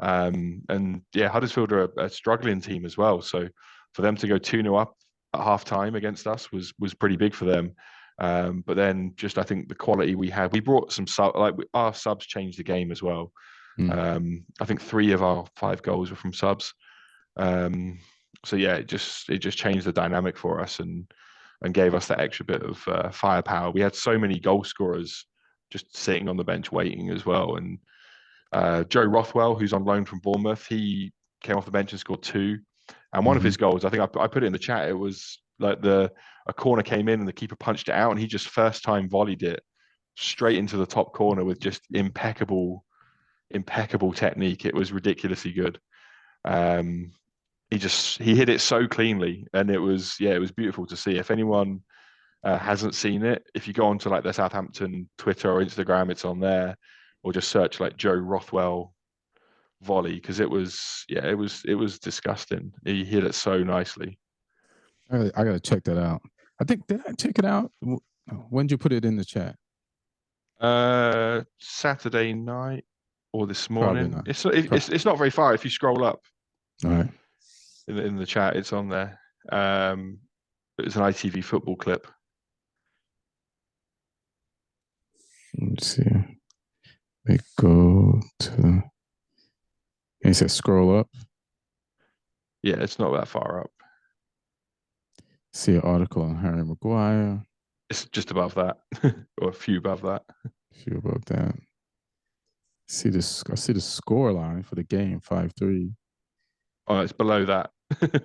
And yeah, Huddersfield are a struggling team as well. So for them to go 2-0 up at half time against us was pretty big for them. But then just I think the quality we had, we brought some our subs changed the game as well. I think 3 of our 5 goals were from subs. So yeah, it just changed the dynamic for us and gave us that extra bit of firepower. We had so many goal scorers just sitting on the bench waiting as well. And Joe Rothwell, who's on loan from Bournemouth, he came off the bench and scored 2. And one of his goals, I think I put it in the chat. It was like a corner came in and the keeper punched it out, and he just first time volleyed it straight into the top corner with just impeccable technique. It was ridiculously good. He hit it so cleanly, and it was beautiful to see. If anyone hasn't seen it, if you go onto like the Southampton Twitter or Instagram, it's on there, or just search like Joe Rothwell volley, because it was disgusting. He hit it so nicely. I gotta check that out. I think, did I check it out? When did you put it in the chat? Saturday night or this Probably morning. not. It's not very far if you scroll up. All right. In the chat, it's on there. It's an ITV football clip. Let's see. They go to. It says scroll up. Yeah, it's not that far up. See an article on Harry Maguire. It's just above that, or a few above that. A few above that. See this? I see the score line for the game, 5-3. Oh, it's below that. Yeah,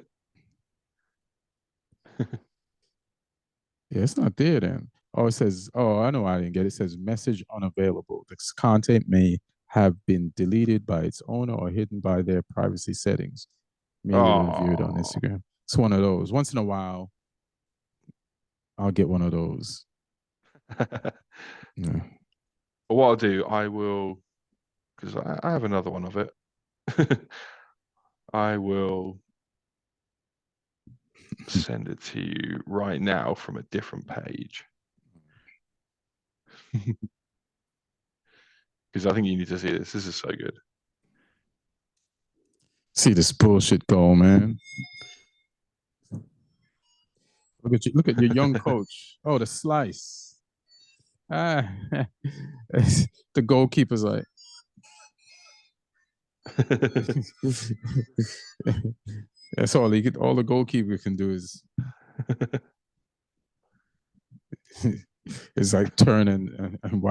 it's not there then. Oh, it says, oh, I know I didn't get it. It says message unavailable. This content may have been deleted by its owner or hidden by their privacy settings. Maybe reviewed on Instagram. It's one of those. Once in a while, I'll get one of those. Yeah. But what I'll do, I will, because I have another one of it. I will send it to you right now from a different page. Because I think you need to see this. This is so good. See this bullshit goal, man. Look at your young coach. Oh, the slice. The goalkeeper's like. That's all all the goalkeeper can do is it's like turning and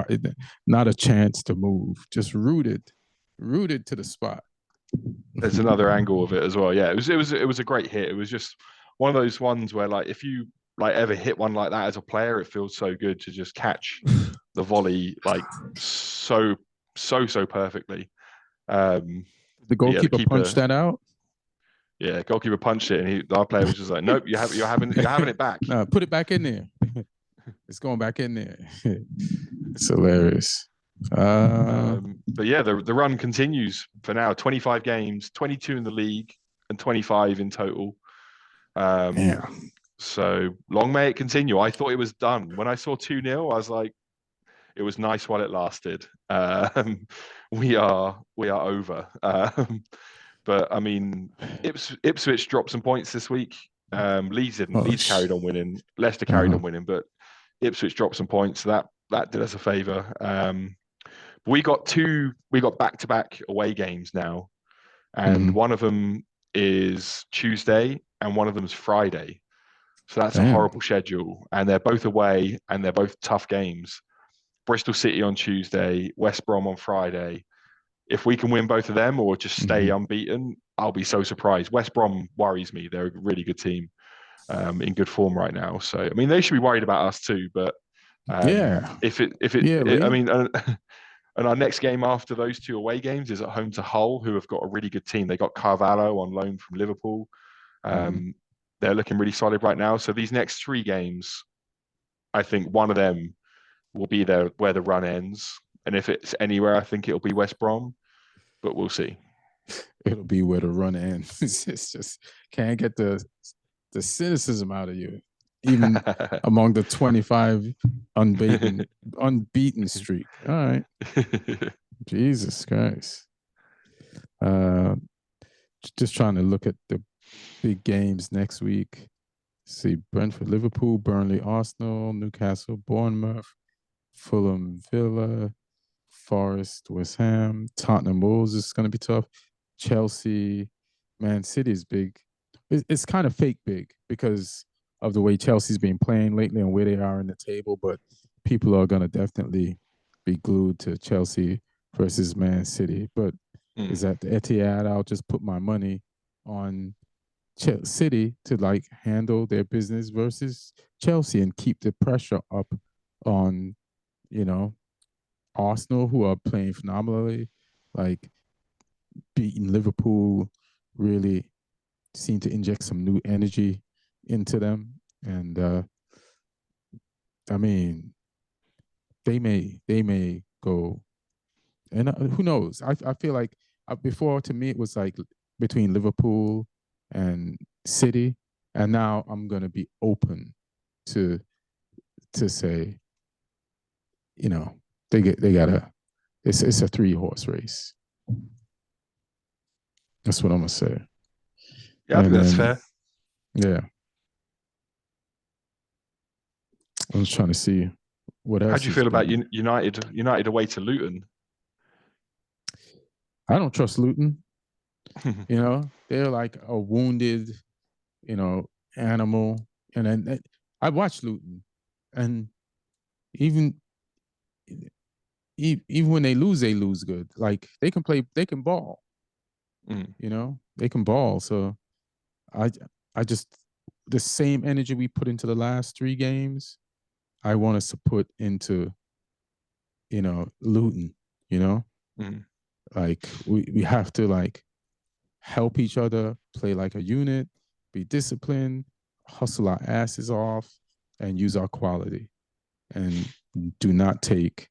not a chance to move, just rooted to the spot. There's another angle of it as well. Yeah, it was a great hit. It was just one of those ones where, like, if you like ever hit one like that as a player, it feels so good to just catch the volley like so perfectly. The goalkeeper punched that out. Yeah, goalkeeper punched it, and our player was just like, "Nope, you're having it back." No, put it back in there. It's going back in there. It's hilarious. But yeah, the run continues for now. 25 games, 22 in the league, and 25 in total. Yeah. So long may it continue. I thought it was done when I saw 2-0. I was like, it was nice while it lasted. We are over. But I mean, Ipswich dropped some points this week. Leeds didn't. Leeds carried on winning. Leicester carried on winning, but Ipswich dropped some points. So that did us a favour. We got back-to-back away games now, and one of them is Tuesday and one of them is Friday. So that's a horrible schedule, and they're both away and they're both tough games. Bristol City on Tuesday, West Brom on Friday. If we can win both of them or just stay unbeaten, I'll be so surprised. West Brom worries me. They're a really good team, in good form right now. So I mean, they should be worried about us too. But I mean, and our next game after those 2 away games is at home to Hull, who have got a really good team. They got Carvalho on loan from Liverpool. They're looking really solid right now. So these next 3 games, I think one of them will be there where the run ends. And if it's anywhere, I think it'll be West Brom, but we'll see. It'll be where the run ends. It's just can't get the cynicism out of you, even among the 25 unbeaten streak. All right. Jesus Christ. Uh, just trying to look at the big games next week. See Brentford, Liverpool, Burnley, Arsenal, Newcastle, Bournemouth, Fulham, Villa, Forest, West Ham, Tottenham, Wolves is going to be tough. Chelsea, Man City is big. It's kind of fake big because of the way Chelsea's been playing lately and where they are in the table. But people are going to definitely be glued to Chelsea versus Man City. But is Mm. that the Etihad? I'll just put my money on City to like handle their business versus Chelsea and keep the pressure up on, you know, Arsenal, who are playing phenomenally, like beating Liverpool, really seem to inject some new energy into them. And I mean, they may go, and who knows? I feel like before, to me it was like between Liverpool and City, and now I'm gonna be open to say, you know, they gotta. It's a 3 horse race. That's what I'm gonna say. Yeah, I think And that's then, fair. yeah, I was trying to see what How do else you has feel about been. United away to Luton? I don't trust Luton. They're like a wounded, you know, animal. And then I watched Luton, and even even when they lose good. Like they can play, they can ball. Mm. They can ball. So I I just the same energy we put into the last 3 games, I want us to put into Luton. You know, Mm. like we have to like help each other, play like a unit, be disciplined, hustle our asses off, and use our quality. And do not take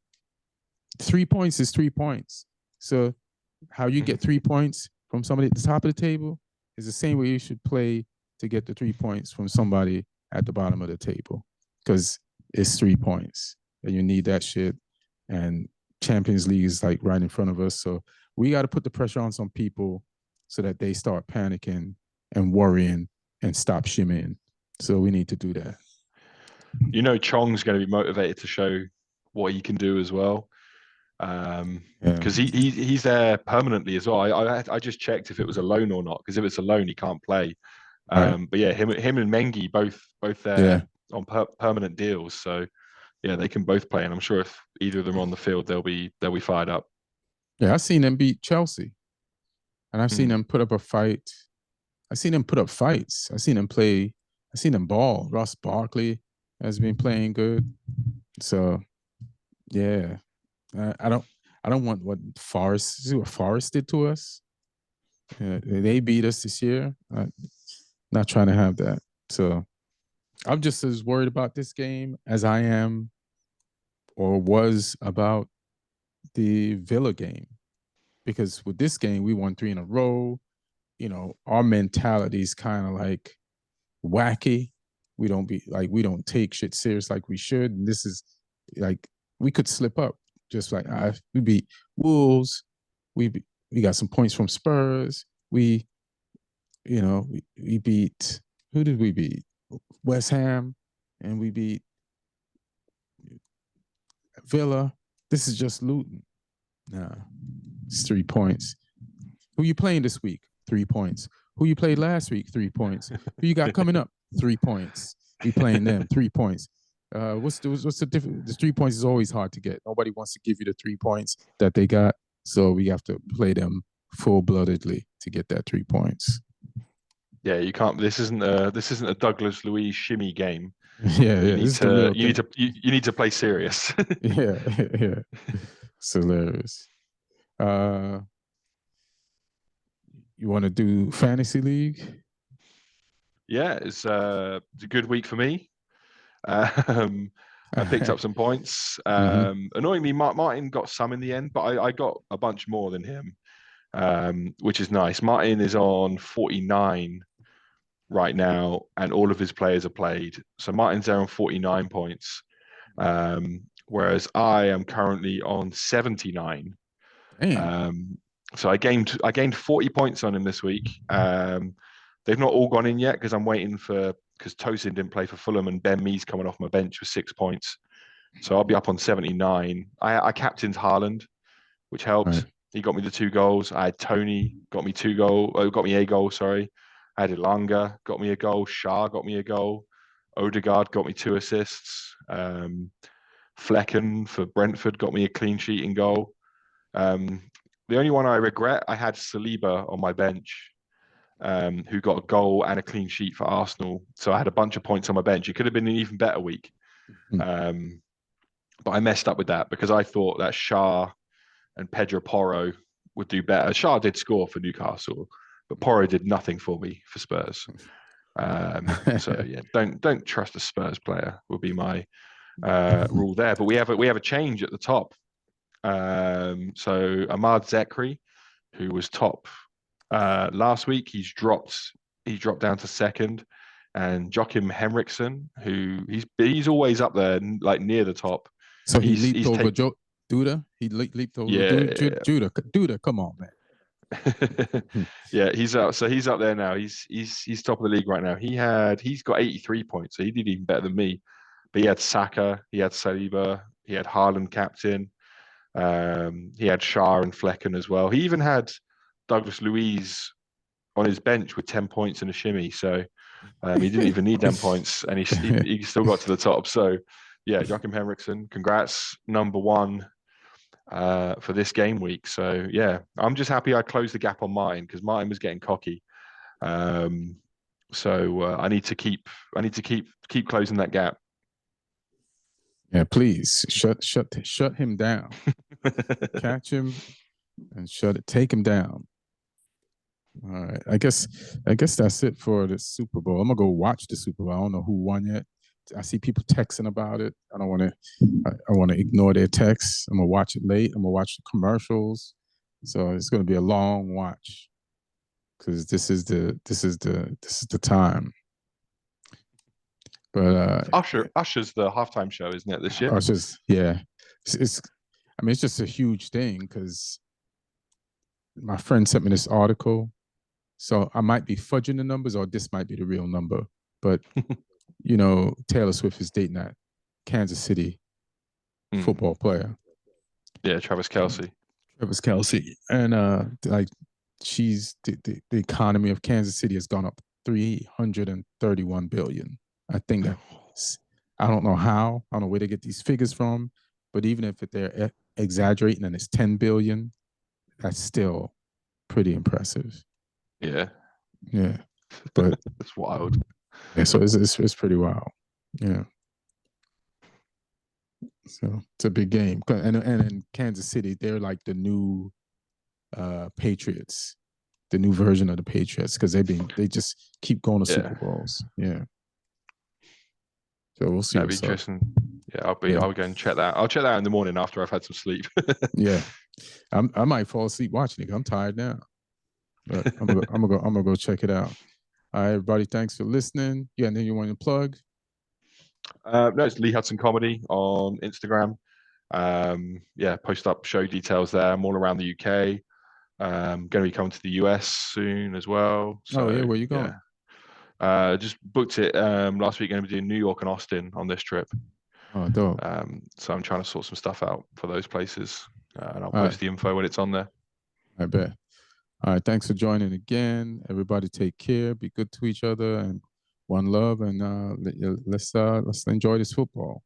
3 points is 3 points. So how you get Mm. 3 points from somebody at the top of the table is the same way you should play to get the 3 points from somebody at the bottom of the table. Because it's 3 points. And you need that shit. And Champions League is like right in front of us. So we got to put the pressure on some people so that they start panicking and worrying and stop shimmying. So we need to do that. Chong's going to be motivated to show what he can do as well. Yeah. Because he's there permanently as well. I just checked if it was a loan or not. Because if it's a loan, he can't play. Right. But yeah, him and Mengi both there Yeah. on permanent deals. So yeah, they can both play, and I'm sure if either of them are on the field, they'll be fired up. Yeah. I've seen them beat Chelsea, and I've seen Mm. them put up a fight. I've seen them put up fights. I've seen them play. I've seen them ball. Ross Barkley has been playing good. So yeah, I don't. I don't want what Forest. See what Forest did to us. They beat us this year. Not trying to have that. So I'm just as worried about this game as I am or was about the Villa game. Because with this game, we won 3 in a row. Our mentality is kind of like wacky. We don't take shit serious like we should. And this is like we could slip up. Just like we beat Wolves. We got some points from Spurs. We beat, who did we beat? West Ham, and we beat Villa. This is just Luton. Nah, it's 3 points. Who you playing this week? 3 points. Who you played last week? 3 points. Who you got coming up? 3 points. We playing them. 3 points. What's the difference? The 3 points is always hard to get. Nobody wants to give you the 3 points that they got, so we have to play them full bloodedly to get that 3 points. Yeah, you can't. This isn't a Douglas Luiz shimmy game. Yeah, You yeah. need This is the to real you need thing. to you need to play serious. Yeah, yeah. It's hilarious. Uh, you want to do fantasy league? Yeah, it's a good week for me. Um, I picked up some points. Mm-hmm. Annoyingly, Martin got some in the end, but I got a bunch more than him, which is nice. Martin is on 49 right now, and all of his players are played. So Martin's there on 49 points, whereas I am currently on 79. Damn. So I gained 40 points on him this week. They've not all gone in yet because I'm waiting because Tosin didn't play for Fulham and Ben Mee's coming off my bench with 6 points. So I'll be up on 79. I captained Haaland, which helped. Right. He got me the 2 goals. I had Tony, got me a goal, sorry. I had Elanga, got me a goal. Shah got me a goal. Odegaard got me 2 assists. Flecken for Brentford got me a clean sheet in goal. The only one I regret, I had Saliba on my bench, who got a goal and a clean sheet for Arsenal. So I had a bunch of points on my bench. It could have been an even better week. But I messed up with that because I thought that Shah and Pedro Porro would do better. Shah did score for Newcastle, but Porro did nothing for me for Spurs. So yeah, don't trust a Spurs player would be my rule there. But we have a change at the top. So Ahmad Zekri, who was top last week, he's dropped down to second, and Joachim Henriksen, who he's always up there, like near the top. So he leaped over Duda. He leaped over Duda. Come on, man. Yeah, he's up. So he's up there now. He's top of the league right now. He's got 83 points, so he did even better than me. But he had Saka, he had Saliba, he had Haaland captain. He had Shah and Flecken as well. He even had Douglas Luiz on his bench with 10 points and a shimmy. So he didn't even need them points, and he still got to the top. So yeah, Joachim Henriksen, congrats, #1 for this game week. So yeah, I'm just happy I closed the gap on mine because mine was getting cocky. So I need to keep closing that gap. Yeah, please shut him down. Catch him and take him down. All right. I guess that's it for the Super Bowl. I'm gonna go watch the Super Bowl. I don't know who won yet. I see people texting about it. I want to ignore their texts. I'm gonna watch it late. I'm gonna watch the commercials. So it's gonna be a long watch because this is the time. But Usher's the halftime show, isn't it, this year? Usher's, yeah. It's just a huge thing because my friend sent me this article. So I might be fudging the numbers, or this might be the real number. But Taylor Swift is dating that Kansas City football player. Yeah, Travis Kelce. And like she's the economy of Kansas City has gone up 331 billion. I think I don't know how. I don't know where they get these figures from, but even if they're exaggerating and it's 10 billion, that's still pretty impressive. Yeah. Yeah. But it's wild. Yeah, so it's pretty wild. Yeah. So it's a big game. And in Kansas City, they're like the new Patriots, the new version of the Patriots, because they just keep going to Super Bowls. Yeah. So we'll see. That'd be interesting. Yeah, I'll go and check that. I'll check that out in the morning after I've had some sleep. Yeah. I might fall asleep watching it. I'm tired now. But I'm gonna go check it out. All right, everybody, thanks for listening. Yeah, and then you want to plug? No, it's Lee Hudson Comedy on Instagram. Post up show details there. I'm all around the UK. Going to be coming to the US soon as well. So, where you going? Just booked it last week. Going to be doing New York and Austin on this trip. Oh, dope. So I'm trying to sort some stuff out for those places, and I'll post the info when it's on there. I bet. All right, thanks for joining again. Everybody take care, be good to each other, and one love, and let's enjoy this football.